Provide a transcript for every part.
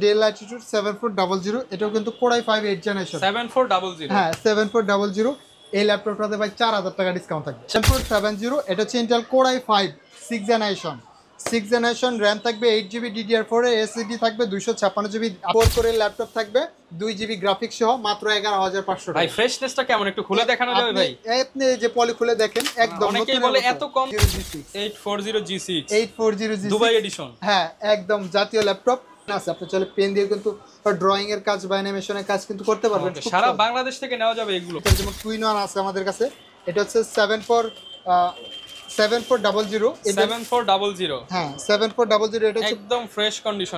Del Latitude 7400, এটাও কিন্তু core i 5 8 generation 7400। হ্যাঁ 7400। এই ল্যাপটপটাতে ভাই 4000 টাকা ডিসকাউন্ট থাকবে। 7470 এটা হচ্ছে ইন্টেল কোরাই 5 6 জেনারেশন র্যাম থাকবে 8GB DDR4 এর এসএসডি থাকবে 256GB 4 কোরের ল্যাপটপ থাকবে 2GB গ্রাফিক্স সহ মাত্র 11500 টাকা। ভাই ফ্রেশনেসটা কেমন একটু খুলে দেখানো যাবে ভাই? আপনি যে পলি খুলে দেখেন একদম অনেকেই বলে এত কম। 840G6 Dubai addition. হ্যাঁ একদম জাতীয় ল্যাপটপ আছে। আপনি চলে পেন দিয়ে কিন্তু ড্রয়িং এর কাজ বা অ্যানিমেশনের কাজ কিন্তু করতে পারবেন। সারা বাংলাদেশ থেকে নেওয়া যাবে এগুলো। যেমন টুইন ওয়ান আছে আমাদের কাছে, এটা হচ্ছে 7400। হ্যাঁ 7400 এটা হচ্ছে একদম ফ্রেশ কন্ডিশন।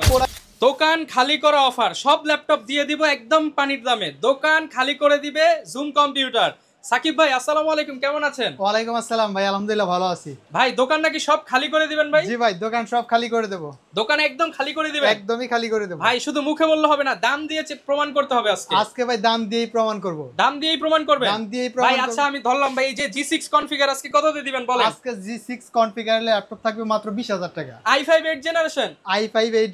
দোকান খালি করা অফার, সব ল্যাপটপ দিয়ে দিব একদম পানির দামে। দোকান খালি করে দিবে জুম কম্পিউটার। সাকিব ভাই আসসালামু আলাইকুম, কেমন আছেন? ওয়ালাইকুম আসসালাম ভাই, আলহামদুলিল্লাহ ভালো আছি। ভাই দোকান নাকি সব খালি করে দিবেন ভাই? জি ভাই দোকান সব খালি করে দেব। দোকান একদম খালি করে দিবেন? একদমই খালি করে দেব ভাই। শুধু মুখে বললে হবে না, দাম দিয়ে প্রমাণ করতে হবে। আজকে ভাই দাম দিয়েই প্রমাণ করব। দাম দিয়েই প্রমাণ করবেন? দাম দিয়েই প্রমাণ ভাই। আচ্ছা আমি ধরলাম ভাই, এই যে G6 কনফিগার আজকে কত দিয়ে দিবেন বলেন? আজকে G6 কনফিগার ল্যাপটপ থাকবে মাত্র 20000 টাকা। i5 8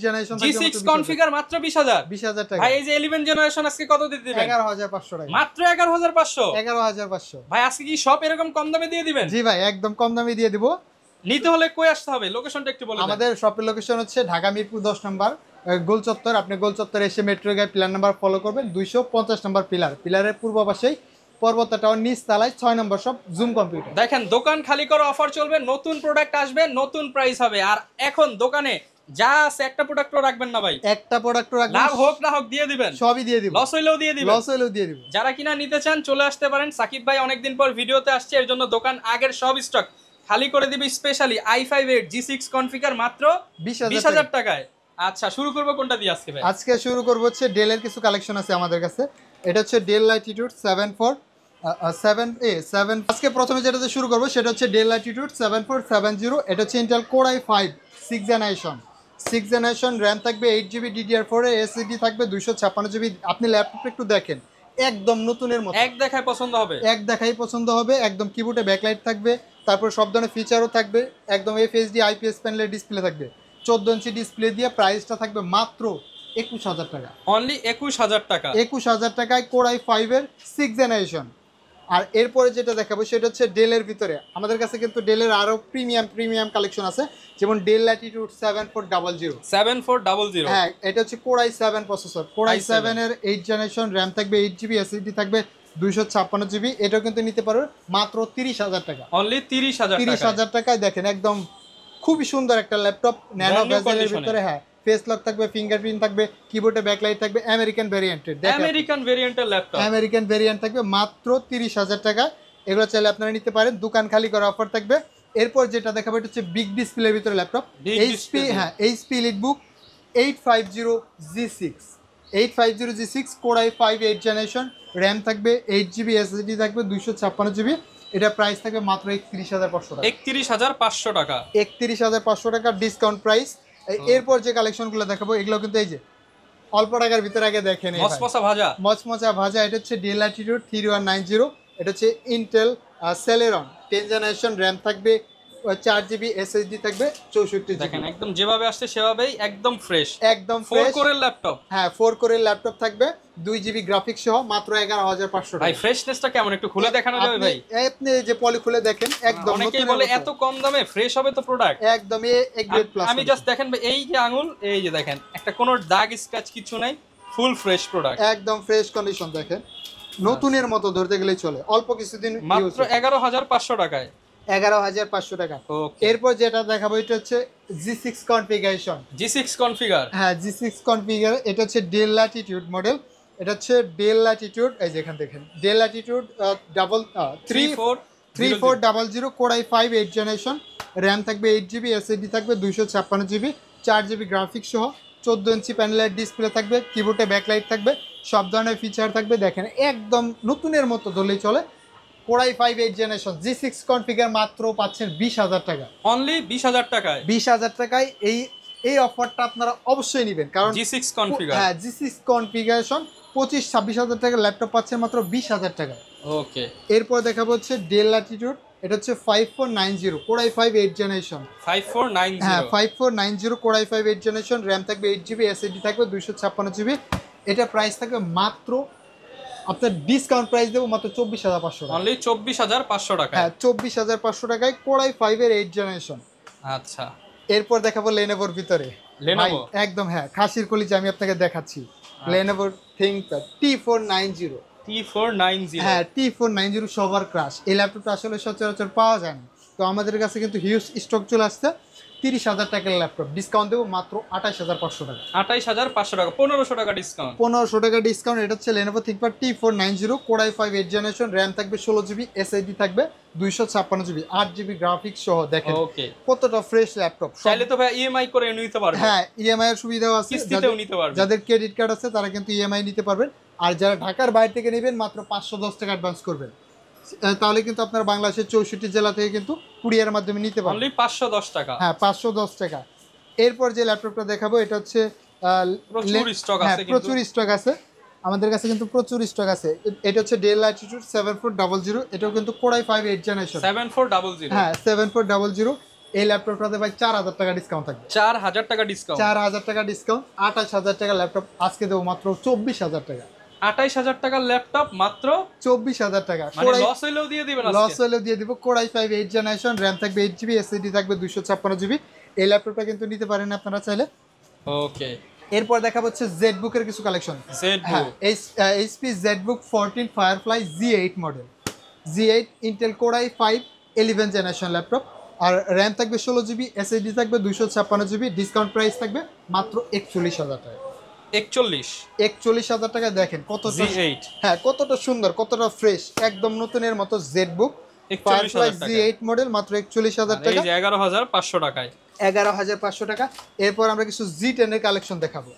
জেনারেশন G6 কনফিগার মাত্র 20000 টাকা। ভাই এই যে 11 জেনারেশন আজকে কত দিয়ে দিবেন? 11500 টাকা। মাত্র 11500। 11500 ভাই আজকে কি সব এরকম কম দামে দিয়ে দিবেন? জি ভাই একদম কম দামে দিয়ে দিব। নিতে হলে কই আসতে হবে, লোকেশনটা একটু বলে দেন। আমাদের শপের লোকেশন হচ্ছে ঢাকা মিরপুর 10 নম্বর গোল চত্বর। আপনি গোল চত্বরে এসে মেট্রো গাড়ি পিলার নাম্বার ফলো করবেন, 250 নম্বর পিলারের পূর্ব পাশেই পর্বত টাওয়ার নিচ তলায় 6 নম্বর সব জুম কম্পিউটার। দেখেন দোকান খালি করা অফার চলবে, নতুন প্রোডাক্ট আসবে, নতুন প্রাইস হবে। আর এখন দোকানে যা আছে একটা প্রোডাক্টও রাখবেন না ভাই। একটা প্রোডাক্টও রাখবেন, লাভ হোক না হোক দিয়ে দিবেন। সবই দিয়ে দিব, লস হইলেও দিয়ে দিবেন। যারা কিনা নিতে চান চলে আসতে পারেন। সাকিব ভাই অনেকদিন পর ভিডিওতে আসছে, এর জন্য দোকান আগের সব স্টক খালি করে দিবে। স্পেশালি i5 8 G6 কনফিগার মাত্র 20000 টাকায়। আচ্ছা শুরু করব কোনটা দিয়ে আজকে ভাই? আজকে শুরু করব হচ্ছে ডেলের কিছু কালেকশন আছে আমাদের কাছে। এটা হচ্ছে ডেল ল্যাটিটিউড 7 আজকে প্রথমে যেটাতে শুরু করব সেটা হচ্ছে ডেল ল্যাটিটিউড 7470। এটা হচ্ছে Intel core i5 6 generation RAM থাকবে 8GB DDR4 এর এসএসডি থাকবে 256GB। আপনি ল্যাপটপটা একটু দেখেন একদম নতুনের মতো, এক দেখায় পছন্দ হবে। একদম কিবোর্ডে ব্যাকলাইট থাকবে, তারপর সব ধরনের ফিচারও থাকবে, একদম FHD IPS প্যানেলের ডিসপ্লে থাকবে, 14 ইঞ্চি ডিসপ্লে দিয়ে। প্রাইসটা থাকবে মাত্র 21000 টাকা। অনলি 21000 টাকা। 21000 টাকায় কোর i5 এর 6 জেনারেশন। আর এরপরে যেটা দেখাবো সেটা হচ্ছে ডেলের ভিতরে আমাদের কাছে কিন্তু ডেলের আরো প্রিমিয়াম কালেকশন আছে, যেমন ডেল ল্যাটিটিউড 7400। হ্যাঁ এটা হচ্ছে core i7 processor. Core i7 এর 8 জেনারেশন র্যাম থাকবে 8GB এসএসডি থাকবে 256GB। এটাও কিন্তু নিতে পারো মাত্র 30000 টাকা। অনলি 30000 টাকায়। দেখেন একদম খুবই সুন্দর একটা ল্যাপটপ, ন্যানো বেজেলের ভিতরে। হ্যাঁ ফেস লক থাকবে, ফিঙ্গারপ্রিন্ট থাকবে, কিবোর্ডে ব্যাকলাইট থাকবে, আমেরিকান ভেরিয়েন্টের ল্যাপটপ। আমেরিকান ভেরিয়েন্ট থাকবে মাত্র 30000 টাকা। এগুলো চাইলে আপনারা নিতে পারেন, দোকান খালি করা অফার থাকবে। এরপর যেটা দেখাবো এটা হচ্ছে বিগ ডিসপ্লের ভিতরে laptop, HP EliteBook 850G6 core i5 8 generation RAM থাকবে 8GB এসএসডি থাকবে 256GB। এটা প্রাইস থাকবে মাত্র 31500 টাকা। 31500 টাকা। 31500 টাকা ডিসকাউন্ট প্রাইস। এরপর যে কালেকশনগুলো দেখাবো এগুলো কিন্তু এই যে অল্প টাকার ভিতরে আগে দেখেন, মচমচা ভাজা। এটা হচ্ছে ডেল ল্যাটিটিউড 3190। এটা হচ্ছে ইন্টেল সেলেরন 10 জেনারেশন র্যাম থাকবে 4GB এসএসডি থাকবে 64GB। দেখেন একদম যেভাবে আসছে সেভাবেই একদম ফ্রেশ 4 কোরের ল্যাপটপ। হ্যাঁ 4 কোরের ল্যাপটপ থাকবে 2GB গ্রাফিক্স সহ মাত্র 11500 টাকা। ভাই ফ্রেশনেসটা কেমন একটু খুলে দেখানো যাবে ভাই? আপনি যে পলি খুলে দেখেন একদম অনেকেই বলে এত কম দামে ফ্রেশ হবে তো প্রোডাক্ট। একদম এ গ্রেড প্লাস। আমি জাস্ট দেখেন ভাই, এই যে আঙুল, এই যে দেখেন একটা কোনো দাগ স্ক্র্যাচ কিছু নাই, ফুল ফ্রেশ প্রোডাক্ট, একদম ফ্রেশ কন্ডিশন। দেখেন নতুনের মতো ধরতে গেলেই চলে। অল্প কিছুদিন মাত্র 11500 টাকায়। 11500 টাকা। এরপর যেটা দেখাবো এটা হচ্ছে G6 কনফিগারেশন। হ্যাঁ G6 কনফিগার। এটা হচ্ছে ডেল ল্যাটিটিউড মডেল। এটা হচ্ছে ডেল ল্যাটিটিউড, এই যে এখানে দেখেন del Latitude 3400 core i5 8 generation RAM থাকবে 8GB এসএসডি থাকবে 256GB 4GB গ্রাফিক্স সহ 14 ইঞ্চি প্যানেলের ডিসপ্লে থাকবে, কিবোর্ডে ব্যাকলাইট থাকবে, সব ধরনের ফিচার থাকবে। দেখেন একদম নতুনের মতো ধরলেই চলে। Core i5 8 generation G6 configure মাত্র পাচ্ছেন 20000 টাকা। অনলি 20000 টাকায়। 20000 টাকায় এই অফারটা আপনারা অবশ্যই নেবেন, কারণ G6 কনফিগার। হ্যাঁ G6 কনফিগারেশন 25-26000 টাকার ল্যাপটপ পাচ্ছেন মাত্র 20000 টাকা। ওকে। এরপর দেখাবো হচ্ছে ডেল ল্যাটিটিউড এটা হচ্ছে 5490 কোর i5 8 জেনারেশন। 5490, হ্যাঁ 5490 কোর i5 8 জেনারেশন, র্যাম থাকবে 8GB, এসএসডি থাকবে 256GB। এটা প্রাইস থাকবে মাত্র, আপনার ডিসকাউন্ট প্রাইস দেবো মাত্র 24500 টাকা, অনলি 24500 টাকা। হ্যাঁ 24500 টাকায় কোর i5 এর 8 জেনারেশন। আচ্ছা, এরপর দেখাবো লেনোভোর ভিতরে, লেনোভো একদম হ্যাঁ খাসির কলিজা আমি আপনাকে দেখাচ্ছি। লেনোভোর থিংকপ্যাড T490, T490, হ্যাঁ T490 সবার ক্রাশ। এই ল্যাপটপটা আসলে সচরাচর পাওয়া যায় না, তো আমাদের কাছে কিন্তু হিউজ স্টক চলে আসছে। 30,000 টাকার ল্যাপটপ, ডিসকাউন্ট দেবো মাত্র 28500 টাকা। 28500 টাকা, 1500 টাকা ডিসকাউন্ট। 1500 টাকা ডিসকাউন্ট। এটা হচ্ছে Lenovo ThinkPad T490 core i5 8 generation, RAM থাকবে 16GB, এসএসডি থাকবে 256GB, 8GB গ্রাফিক্স সহ। দেখেন ওকে, কতটা ফ্রেশ ল্যাপটপ। চাইলে তো ভাই ইএমআই করে নিতে পারবেন। হ্যাঁ ইএমআই এর সুবিধাও আছে, কিস্তিতেও নিতে পারবেন। যাদের ক্রেডিট কার্ড আছে তারা কিন্তু ইএমআই নিতে পারবেন। আর যারা ঢাকার বাইরে থেকে নেবেন মাত্র 510 টাকা অ্যাডভান্স করবেন, তাহলে কিন্তু আপনারা বাংলাদেশের 64 জেলা থেকে কিন্তু কুরিয়ারের মাধ্যমে নিতে পারবেন। অনলি 510 টাকা। হ্যাঁ 510 টাকা। এরপর যে ল্যাপটপটা দেখাবো এটা হচ্ছে প্রচুর স্টক আছে, কিন্তু প্রচুর স্টক আছে আমাদের কাছে, কিন্তু প্রচুর স্টক আছে। এটা হচ্ছে ডেল ল্যাটিটিউড 7400, এটাও কিন্তু কোর i5 8 জেনারেশন। 7400, হ্যাঁ 7400। এই ল্যাপটপটাতে ভাই 4000 টাকা ডিসকাউন্ট থাকবে। 4000 টাকা ডিসকাউন্ট। 4000 টাকা ডিসকাউন্ট, 28000 টাকা ল্যাপটপ আজকে দেবো মাত্র 24000 টাকা। 28000 টাকার ল্যাপটপ মাত্র 24000 টাকা। মানে লস হইলেও দিয়ে দিবেন আজকে। লস হইলেও দিয়ে দিব। কোর i5 8 জেনারেশন, র্যাম থাকবে 8GB, এসএসডি থাকবে 256GB। এই ল্যাপটপটা কিন্তু নিতে পারেন আপনারা চাইলে। ওকে, এরপর দেখা হচ্ছে জেডবুক এর কিছু কালেকশন। ZBook, HP ZBook 14 Firefly G8 model, G8 Intel core i5 11 generation laptop, আর র্যাম থাকবে 16GB, এসএসডি থাকবে 256GB। ডিসকাউন্ট প্রাইস থাকবে মাত্র 41000 টাকা। 41000 টাকা। দেখেন কতটা, G8, হ্যাঁ কতটা সুন্দর, কতটা ফ্রেশ, একদম নতুনের মতো জেডবুক ফায়ারফ্লাই 41000 টাকা। G8 মডেল মাত্র 41000 টাকা, এই যে 11500 টাকায়। 11500 টাকা। এরপর আমরা কিছু G10 এর কালেকশন দেখাবো।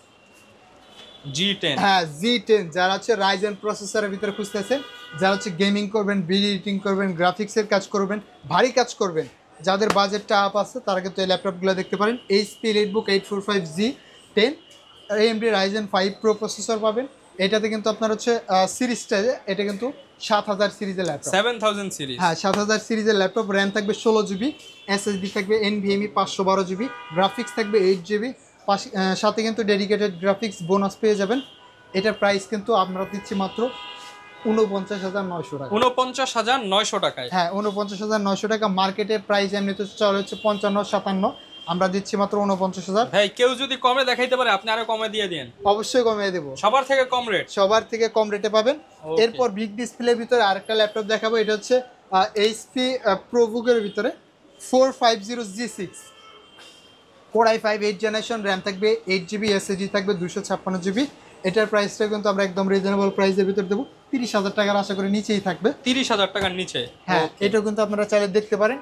G10, হ্যাঁ G10, যারা হচ্ছে রাইজেন প্রসেসরের ভিতরে খুঁজতেছেন, যারা হচ্ছে গেমিং করবেন, ভিডিও এডিটিং করবেন, গ্রাফিক্সের কাজ করবেন, ভারী কাজ করবেন, যাদের বাজেটটা আপ আছে তারা কিন্তু এই ল্যাপটপগুলো দেখতে পারেন। HP EliteBook 845G10, AMD Ryzen 5 pro processor পাবেন। এটাতে কিন্তু আপনার হচ্ছে সিরিজটা, এটা কিন্তু 7000 সিরিজের ল্যাপটপ, 7000 সিরিজ। হ্যাঁ 7000 সিরিজের ল্যাপটপ। র্যাম থাকবে 16GB, এসএসডি থাকবে NVMe 512GB, গ্রাফিক্স থাকবে 8GB, সাথে কিন্তু ডেডিকেটেড গ্রাফিক্স বোনাস পেয়ে যাবেন। এটার প্রাইস কিন্তু আমরা দিচ্ছি মাত্র 49900 টাকা। 49900 টাকায়। হ্যাঁ 49900 টাকা। মার্কেটের প্রাইস এমনিতে চলে হচ্ছে 55-57, আমরা দিচ্ছি মাত্র 49000। ভাই কেউ যদি কমে দেখাইতে পারে আপনি আরো কমে দিয়ে দেন। অবশ্যই কমিয়ে দেবো, সবার থেকে কম রেট, সবার থেকে কম রেটে পাবেন। এরপর বিগ ডিসপ্লের ভিতরে আরেকটা ল্যাপটপ দেখাবো। এটা হচ্ছে এইচপি প্রোবুকের ভিতরে 450G6 core i5 8 generation, RAM থাকবে 8GB, এসএসডি থাকবে 256GB। এটার প্রাইসটা কিন্তু আমরা একদম রিজনেবল প্রাইসের ভিতরে দেবো, 30000 টাকার আশা করে নিচেই থাকবে। 30000 টাকার নিচে, হ্যাঁ এটাও কিন্তু আপনারা চাইলে দেখতে পারেন।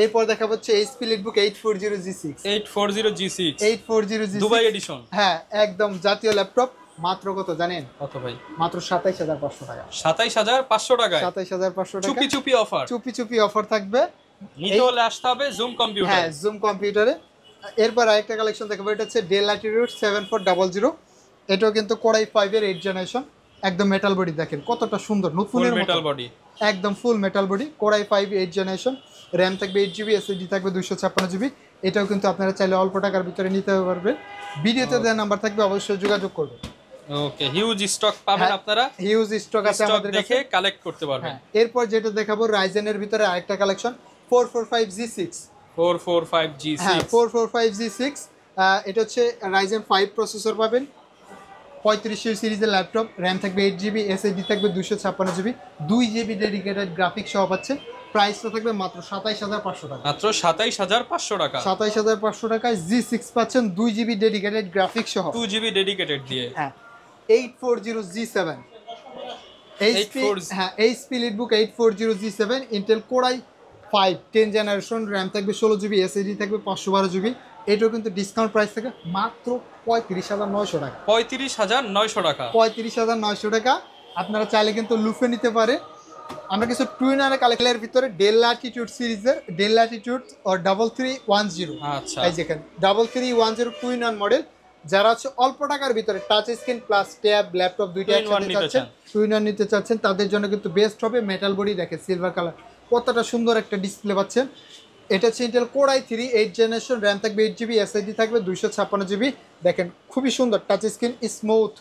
এরপর দেখা হচ্ছে HP EliteBook 840G6, 840G6 840G6 Dubai addition. হ্যাঁ একদম জাতীয় ল্যাপটপ। মাত্র কত জানেন? কত ভাই? মাত্র 27500 টাকা। 27500 টাকায় 27500 টাকা। চুপি চুপি অফার, চুপি চুপি অফার থাকবে। নিতে হলে আসতে হবে জুম কম্পিউটার। হ্যাঁ জুম কম্পিউটারে। এরপর আরেকটা কালেকশন দেখাবো। এটা হচ্ছে ডেল ল্যাটিটিউড 7400, এটাও কিন্তু কোর i5 এর 8 জেনারেশন, একদম মেটাল বডি। দেখেন কতটা সুন্দর, নতুনের মতো মেটাল বডি, একদম ফুল metal body. Core i5 8 generation, RAM থাকবে 8GB, এসএসডি থাকবে 256GB। এটাও কিন্তু আপনারা চাইলে অল্প টাকার ভিতরে নিতে পারবেন। ভিডিওতে দেওয়া নাম্বার থাকবে, অবশ্যই যোগাযোগ করবেন। ওকে, হিউজ স্টক পাবেন আপনারা, হিউজ স্টক আছে আমাদের কাছে, দেখে কালেক্ট করতে পারবেন। এরপর যেটা দেখাবো রাইজেনের ভিতরে আরেকটা কালেকশন 445G6, 445G6, হ্যাঁ 445G6। এটা হচ্ছে রাইজেন 5 প্রসেসর পাবেন, 3500 সিরিজের ল্যাপটপ, র্যাম থাকবে 8GB, এসএসডি থাকবে 256GB, 2GB ডেডিকেটেড গ্রাফিক্স সহ পাচ্ছেন। প্রাইসটা থাকবে মাত্র 27500 টাকা। মাত্র 27500 টাকা। 27500 টাকায় G6 পাচ্ছেন 2GB ডেডিকেটেড গ্রাফিক্স সহ, 2GB ডেডিকেটেড দিয়ে। হ্যাঁ 840G7, HP EliteBook 840G7, Intel core i5 10 generation, RAM থাকবে 16GB, এসএসডি থাকবে 512GB। এটাও কিন্তু ডিসকাউন্ট প্রাইস থাকে মাত্র 35900 টাকা। 35900 টাকা, 35900 টাকা। আপনারা চাইলে কিন্তু লুফে নিতে পারে। আমরা কিছু টুইনারের কালেকশনের ভিতরে ডেল ল্যাটিটিউড সিরিজের ডেল ল্যাটিটিউড আর 3310, আচ্ছা এই দেখেন 3310 টুইনার মডেল। যারা হচ্ছে অল্প টাকার ভিতরে touch screen plus tab laptop দুইটা একসাথে চাচ্ছেন, টুইনার নিতে চাচ্ছেন, তাদের জন্য কিন্তু বেস্ট হবে। মেটাল বডি, দেখেন সিলভার কালার, কতটা সুন্দর একটা ডিসপ্লে পাচ্ছেন। এটা হচ্ছে Intel core i3 8 generation, RAM থাকবে 8GB, এসএসডি থাকবে 256GB। দেখেন খুবই সুন্দর টাচ স্ক্রিন, স্মুথ।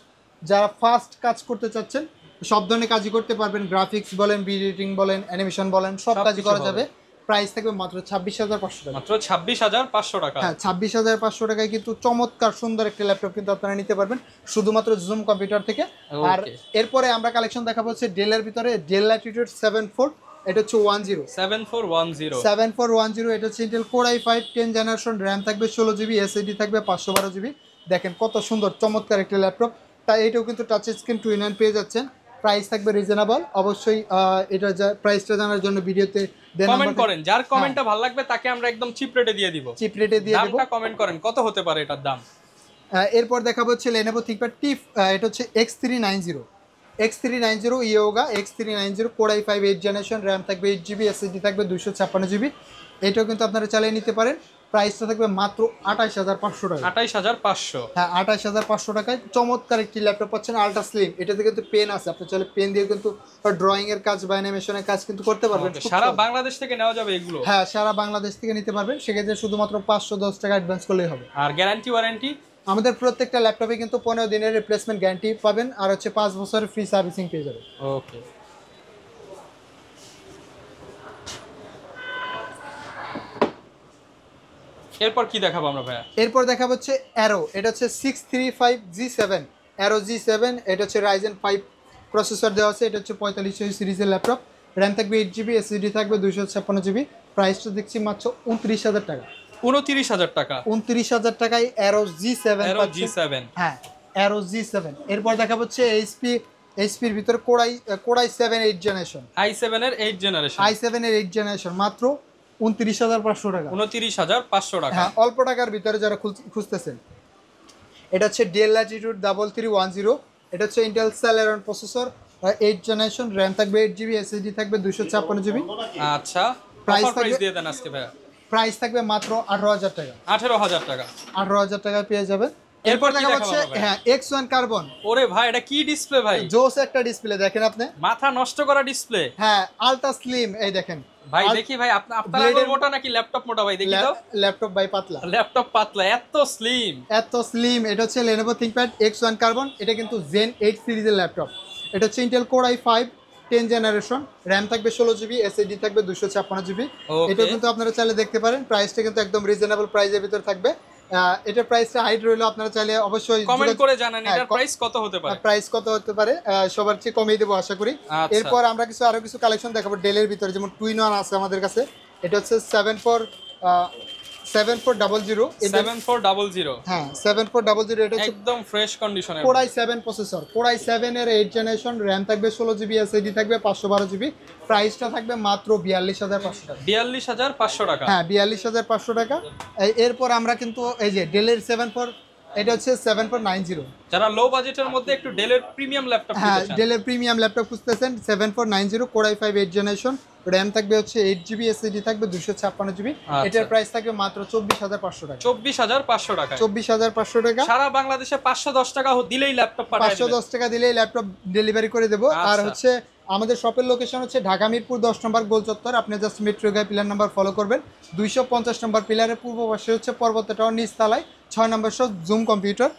যারা ফাস্ট কাজ করতে চাচ্ছেন সব ধরনের কাজই করতে পারবেন, গ্রাফিক্স বলেন, ভিডিও এডিটিং বলেন, অ্যানিমেশন বলেন, সব কাজই করা যাবে। প্রাইস থাকবে মাত্র 26,500 টাকা। মাত্র 26,500 টাকা। হ্যাঁ 26,500 টাকায় কিন্তু চমৎকার সুন্দর একটা ল্যাপটপ কিন্তু আপনারা নিতে পারবেন শুধুমাত্র জুম কম্পিউটার থেকে। আর এরপরে আমরা কালেকশন দেখাবো হচ্ছে ডেলের ভিতরে ডেল ল্যাটিটিউড 74, এটা হচ্ছে 7410। এটা হচ্ছে Intel core i5 10 generation, RAM থাকবে 16GB, এসএসডি থাকবে 512GB। দেখেন কত সুন্দর চমৎকার একটা ল্যাপটপ। তাই এটাও কিন্তু টাচ স্ক্রিন 2-in-1 পেয়ে যাচ্ছেন। প্রাইস থাকবে রিজনেবল। অবশ্যই এটা প্রাইসটা জানার জন্য ভিডিওতে কমেন্ট করেন, যার কমেন্টটা ভালো লাগবে তাকে আমরা একদম চিপ রেটে দিয়ে দিব। দামটা কমেন্ট করেন কত হতে পারে এটার দাম। এরপর দেখাবো হচ্ছে Lenovo ThinkPad T, এটা হচ্ছে X390 yoga X390 core i5 8 generation, RAM থাকবে 8GB, এসএসডি থাকবে 256GB। এটাও কিন্তু আপনারা চালিয়ে নিতে পারেন। প্রাইসটা থাকবে মাত্র 28,500 টাকা। 28,500? হ্যাঁ 28,500 টাকায় চমৎকার একটি ল্যাপটপ পাচ্ছেন, আলট্রা স্লিম। এটাতে কিন্তু পেন আছে, আপনি চাইলে পেন দিয়ে কিন্তু ড্রয়িং এর কাজ বা অ্যানিমেশনের কাজ কিন্তু করতে পারবেন। সারা বাংলাদেশ থেকে নেওয়া যাবে এগুলো? হ্যাঁ সারা বাংলাদেশ থেকে নিতে পারবেন, সেক্ষেত্রে শুধুমাত্র 510 টাকা অ্যাডভান্স করলেই হবে। আর গ্যারান্টি ওয়ারেন্টি? আমাদের প্রত্যেকটা ল্যাপটপে কিন্তু 15 দিনের রিপ্লেসমেন্ট গ্যারান্টি পাবেন, আর হচ্ছে 5 বছরের ফ্রি সার্ভিসিং পেয়ে যাবেন। ওকে। এরপর কি দেখাবো আমরা ভাইয়া? এরপর দেখাবো হচ্ছে অ্যারো, এটা হচ্ছে 635G7, অ্যারো G7। এটা হচ্ছে Ryzen 5 প্রসেসর দেওয়া আছে। এটা হচ্ছে 4500 সিরিজের ল্যাপটপ, র্যাম থাকবে 8GB, এসএসডি থাকবে 256GB। প্রাইসটা দেখছি মাত্র 29,000 টাকা। 29,000 টাকা? 29,000 টাকায় অ্যারো G7। হ্যাঁ অ্যারো G7। এরপর দেখাবো হচ্ছে এইচপির ভিতরে কোর i7 8 জেনারেশন, i7 এর 8 জেনারেশন, মাত্র 29,500 টাকা। 29,500 টাকা। হ্যাঁ অল্প টাকার ভিতরে যারা খুঁজতেছেন। এটা হচ্ছে ডেল ল্যাটিটিউড 3310, এটা হচ্ছে Intel Celeron processor, 8 generation, RAM থাকবে 8GB, এসএসডি থাকবে 256GB। আচ্ছা প্রাইস দিয়ে দেন আজকে ভাইয়া। প্রাইস থাকবে মাত্র 18,000 টাকা। 18,000 টাকা? 18,000 টাকা পেয়ে যাবেন। এরপর দেখা হচ্ছে হ্যাঁ X1 কার্বন। ওরে ভাই এটা কি ডিসপ্লে ভাই? জোস একটা ডিসপ্লে, দেখেন আপনি, মাথা নষ্ট করা ডিসপ্লে। হ্যাঁ আলট্রা স্লিম। এই দেখেন ভাই, দেখি ভাই আপনার আঙুল মোটা নাকি ল্যাপটপ মোটা ভাই? দেখি তো। ল্যাপটপ ভাই পাতলা, ল্যাপটপ পাতলা, এত স্লিম। এটা হচ্ছে Lenovo ThinkPad X1 কার্বন। এটা কিন্তু Zen 8 সিরিজের ল্যাপটপ। এটা হচ্ছে Intel core i5 10 generation, RAM থাকবে 16GB, এসএসডি থাকবে 256GB। এটা কিন্তু আপনারা চাইলে দেখতে পারেন। প্রাইসটা কিন্তু একদম রিজনেবল প্রাইসের ভিতর থাকবে। এটার প্রাইসটা হাইট রইলো, আপনারা চাইলে অবশ্যই কমেন্ট করে জানান এটার প্রাইস কত হতে পারে। সবার চেয়ে কমিয়ে দেবো আশা করি। এরপর আমরা আরো কিছু কালেকশন দেখাবো ডেলের ভিতরে, যেমন টুইন ওয়ান আছে আমাদের কাছে। এটা হচ্ছে 7400। হ্যাঁ 7400। এটা হচ্ছে একদম ফ্রেশ কন্ডিশনে core i7 processor, core i7 এর 8 জেনারেশন, র্যাম থাকবে 16GB, এসএসডি থাকবে 512GB। প্রাইসটা থাকবে মাত্র 42,500 টাকা। 42,500 টাকা? হ্যাঁ 42,500 টাকা। এরপর আমরা কিন্তু এই যে ডেলের 74, এটা হচ্ছে 7490। যারা লো বাজেটের মধ্যে একটু ডেলের প্রিমিয়াম ল্যাপটপ হ্যাঁ ডেলের প্রিমিয়াম ল্যাপটপ খুঁজতেছেন, 7490 কোর i5 8 জেনারেশন, র্যাম থাকবে হচ্ছে 8GB, এসএসডি থাকবে 256GB। এটার প্রাইস থাকবে মাত্র 24,500 টাকা। 24,500 টাকা? 24,500 টাকা। সারা বাংলাদেশে 510 টাকা দিলেই ল্যাপটপ পাঠায় দেব। 510 টাকা দিলেই ল্যাপটপ ডেলিভারি করে দেব। আর হচ্ছে আমাদের শপের লোকেশন হচ্ছে ঢাকা মিরপুর 10 নম্বর গোল চত্বর। আপনি জাস্ট মেট্রো গাই পিলার নাম্বার ফলো করবেন। 250 নম্বর পিলারের পূর্ব পাশে হচ্ছে পর্বত টাওয়ার, নিচতলায় 6 নম্বর শপ জুম কম্পিউটার।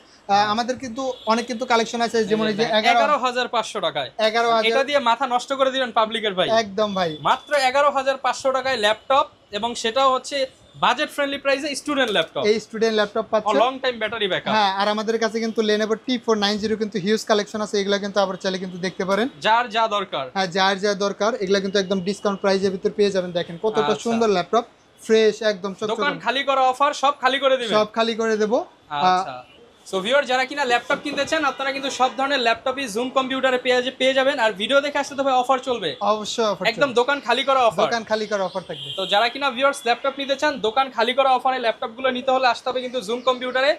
আমাদের কিন্তু অনেক কালেকশন আছে, যেমন এই যে 11,500 টাকায় 11,000। এটা দিয়ে মাথা নষ্ট করে দিবেন পাবলিকের ভাই। একদম ভাই, মাত্র 11,500 টাকায় ল্যাপটপ, এবং সেটাও হচ্ছে বাজেট ফ্রেন্ডলি প্রাইসে স্টুডেন্ট ল্যাপটপ। এই স্টুডেন্ট ল্যাপটপ পাচ্ছেন, লং টাইম ব্যাটারি ব্যাকআপ। হ্যাঁ আর আমাদের কাছে কিন্তু Lenovo T490 কিন্তু হিউজ কালেকশন আছে, এগুলা কিন্তু আবার চাইলে কিন্তু দেখতে পারেন। যার যা দরকার, হ্যাঁ যার যা দরকার এগুলা কিন্তু একদম ডিসকাউন্ট প্রাইসের ভিতর পেয়ে যাবেন। দেখেন কতটা সুন্দর ল্যাপটপ, ফ্রেশ একদম। দোকান খালি করা অফার, সব খালি করে দিবেন? সব খালি করে দেব। আচ্ছা সো ভিউয়ার, যারা কিনা ল্যাপটপ কিনতে চান আপনারা কিন্তু সব ধরনের ল্যাপটপই জুম কম্পিউটারে পেয়ে যাবেন। আর ভিডিও দেখে আসলে তো ভাই অফার চলবে? অবশ্যই অফার, একদম দোকান খালি করা অফার। দোকান খালি করা অফার থাকবে। তো যারা কিনা ভিউয়ার্স ল্যাপটপ নিতে চান দোকান খালি করা অফারে ল্যাপটপগুলো নিতে হলে আসতে হবে কিন্তু জুম কম্পিউটারে।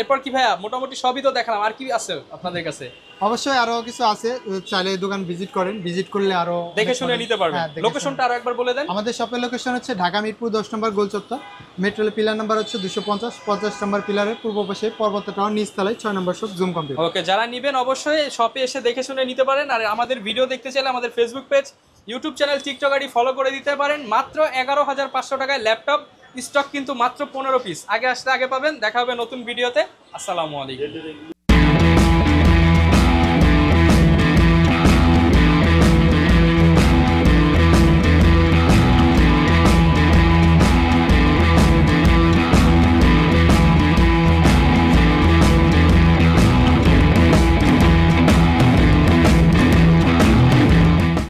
এরপর কি ভাইয়া মোটামুটি সবই তো দেখালাম, আর কি আছে আপনাদের কাছে? অবশ্যই আরো কিছু আছে, চাইলে দোকান ভিজিট করেন, ভিজিট করলে আরো দেখে শুনে নিতে পারবেন। লোকেশনটা আরো একবার বলে দেন। আমাদের শপের লোকেশন হচ্ছে ঢাকা মিরপুর 10 নম্বর গোল চত্বর, মেট্রো পিলার নাম্বার হচ্ছে 250 নম্বর পিলারের পূর্ব পাশে পর্বত টাওয়ার, নিচতলায় 6 নম্বর শপ জুম কম্পিউটার। ওকে, যারা নেবেন অবশ্যই শপে এসে দেখে শুনে নিতে পারেন। আর আমাদের ভিডিও দেখতে চাইলে আমাদের Facebook page, YouTube channel TikTok ID follow করে দিতে পারেন। মাত্র 11,500 টাকায় ল্যাপটপ, স্টক কিন্তু মাত্র 15 পিস। আগে আসলে আগে পাবেন। দেখা হবে নতুন ভিডিওতে। আসসালামু আলাইকুম।